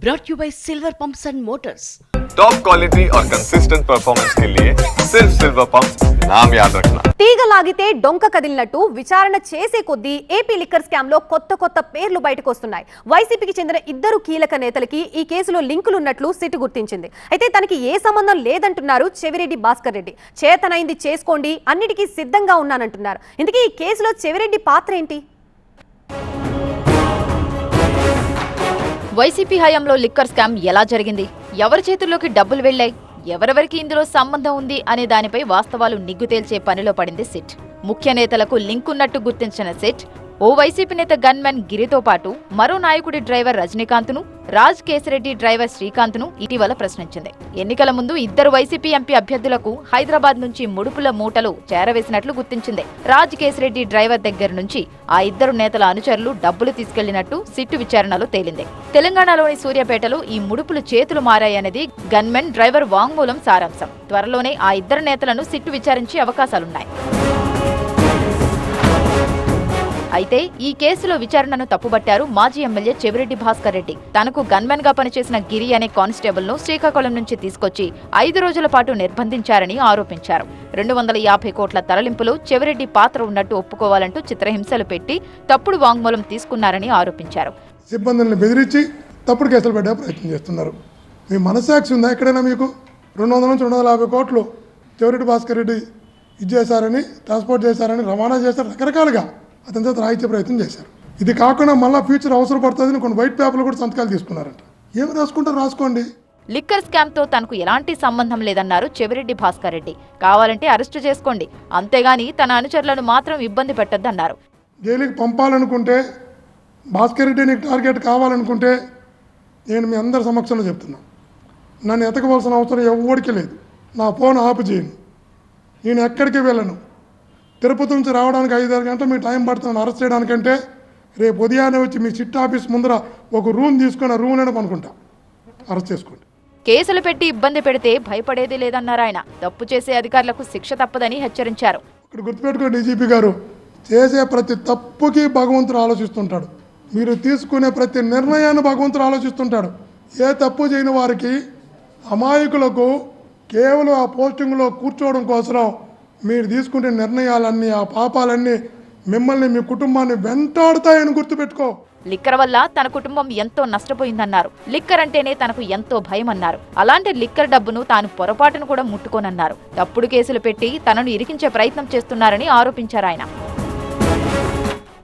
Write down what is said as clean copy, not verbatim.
brought you by Silver Pumps and Motors. Top quality और consistent performance के लिए सिर्फ सिल्वर पंप्स नाम याद रखना. తీగ లాగితే డొంక కదిలినట్టు విచారణ చేసే కొద్దీ ఏపీ లిక్కర్ స్కామ్ లో కొత్త పేర్లు బయటకు వస్తున్నాయి. వైసీపీకి చెందిన ఇద్దరు కీలక నేతలకి ఈ కేసులో లింకులు ఉన్నట్లు సిట్ గుర్తించింది. అయితే తనకి ఏ సంబంధం లేదంటున్నారు చెవిరెడ్డి భాస్కర్ రెడ్డి. చేతనైంది చేసుకోండి, అన్నిటికీ సిద్ధంగా ఉన్నానంటున్నారు. ఇందుకే ఈ కేసులో చెవిరెడ్డి పాత్ర ఏంటి? వైసీపీ హయాంలో లిక్కర్ స్కామ్ ఎలా జరిగింది, ఎవరి చేతుల్లోకి డబ్బులు వెళ్లాయి, ఎవరెవరికి ఇందులో సంబంధం ఉంది అనే దానిపై వాస్తవాలు నిగ్గు తేల్చే పనిలో పడింది సిట్. ముఖ్య నేతలకు లింక్ ఉన్నట్టు గుర్తించిన సిట్ ఓ వైసీపీ నేత గన్మెన్ గిరితో పాటు మరో నాయకుడి డ్రైవర్ రజనీకాంత్ను, రాజ్ కేసిరెడ్డి డ్రైవర్ శ్రీకాంత్ను ఇటీవల ప్రశ్నించింది. ఎన్నికల ముందు ఇద్దరు వైసీపీ ఎంపీ అభ్యర్థులకు హైదరాబాద్ నుంచి ముడుపుల మూటలు చేరవేసినట్లు గుర్తించింది. రాజ్ కేసిరెడ్డి డ్రైవర్ దగ్గర నుంచి ఆ ఇద్దరు నేతల అనుచరులు డబ్బులు తీసుకెళ్లినట్టు సిట్టు విచారణలో తేలింది. తెలంగాణలోని సూర్యాపేటలో ఈ ముడుపులు చేతులు మారాయన్నది గన్మెన్ డ్రైవర్ వాంగ్మూలం సారాంశం. త్వరలోనే ఆ ఇద్దరు నేతలను సిట్టు విచారించే అవకాశాలున్నాయి. అయితే ఈ కేసులో విచారణను తప్పుబట్టారు మాజీ ఎమ్మెల్యే చెవిరెడ్డి భాస్కర్ రెడ్డి. తనకు గన్మెన్ గా పనిచేసిన గిరి అనే కానిస్టేబుల్ ను శ్రీకాకుళం నుంచి తీసుకొచ్చి 5 రోజుల పాటు నిర్బంధించారని ఆరోపించారు. 250 కోట్ల తరలింపులో చెవిరెడ్డి పాత్ర ఉన్నట్టు ఒప్పుకోవాలంటూ చిత్రహింసలు పెట్టి తప్పుడు వాంగ్మూలం తీసుకున్నారని ఆరోపించారు. సిబ్బందులను బెదిరించి తప్పుడు కేసులు పెట్టే ప్రయత్నం చేస్తున్నారు. మీ మనసాక్షి ఉందా ఎక్కడైనా మీకు? 200 నుంచి 250 కోట్లు చెవిరెడ్డి భాస్కర్ రెడ్డి ఇచ్చేశారని, ట్రాన్స్పోర్ట్ చేశారని, రవాణా చేశారు, రకరకాలుగా అతని చేత రాయించే ప్రయత్నం చేశారు. ఇది కాకుండా మళ్ళీ ఫ్యూచర్ అవసరపడుతుందని కొన్ని వైట్ పేపర్లు కూడా సంతకాలు తీసుకున్నారంట. ఏమి రాసుకుంటారు రాసుకోండి. లిక్కర్ స్కామ్ తో తనకు ఎలాంటి సంబంధం లేదన్నారు చెవిరెడ్డి భాస్కర్ రెడ్డి. కావాలంటే అరెస్టు చేసుకోండి, అంతేగాని తన అనుచరులను మాత్రం ఇబ్బంది పెట్టొద్దన్నారు. జైలుకి పంపాలనుకుంటే, భాస్కర్ రెడ్డి నీకు టార్గెట్ కావాలనుకుంటే నేను మీ అందరి సమక్షంలో చెప్తున్నా, నన్ను ఎతకవలసిన అవసరం ఎవరికి లేదు. నా ఫోన్ ఆపు చేయను, నేను ఎక్కడికి వెళ్ళను. తిరుపతి నుంచి రావడానికి 5-6 గంటలు మీ టైం పడుతుంది అరెస్ట్ చేయడానికంటే రేపు ఉదయాన్నే వచ్చి మీ సిట్ ఆఫీస్ ముందర ఒక రూమ్ తీసుకొని ఆ రూమ్లోనే పనుకుంటా, అరెస్ట్ చేసుకోండి. కేసులు పెట్టి ఇబ్బంది పెడితే భయపడేది లేదన్నారు ఆయన. తప్పు చేసే అధికారులకు శిక్ష తప్పదని హెచ్చరించారు. ఇక్కడ గుర్తుపెట్టుకోండి డీజీపీ గారు, చేసే ప్రతి తప్పుకి భగవంతుడు ఆలోచిస్తుంటాడు. మీరు తీసుకునే ప్రతి నిర్ణయాన్ని భగవంతుడు ఆలోచిస్తుంటాడు. ఏ తప్పు చేయని వారికి, అమాయకులకు కేవలం ఆ పోస్టింగ్లో కూర్చోవడం కోసం మీరు తీసుకునే నిర్ణయాలన్నీ, ఆ పాపాలన్నీ మిమ్మల్ని, మీ కుటుంబాన్ని వెంటాడుతాయని గుర్తుపెట్టుకో. లిక్కర్ వల్ల తన కుటుంబం ఎంతో నష్టపోయిందన్నారు. లిక్కర్ అంటేనే తనకు ఎంతో భయం అన్నారు. అలాంటి లిక్కర్ డబ్బును తాను పొరపాటును కూడా ముట్టుకోనన్నారు. తప్పుడు కేసులు పెట్టి తనను ఇరికించే ప్రయత్నం చేస్తున్నారని ఆరోపించారు ఆయన.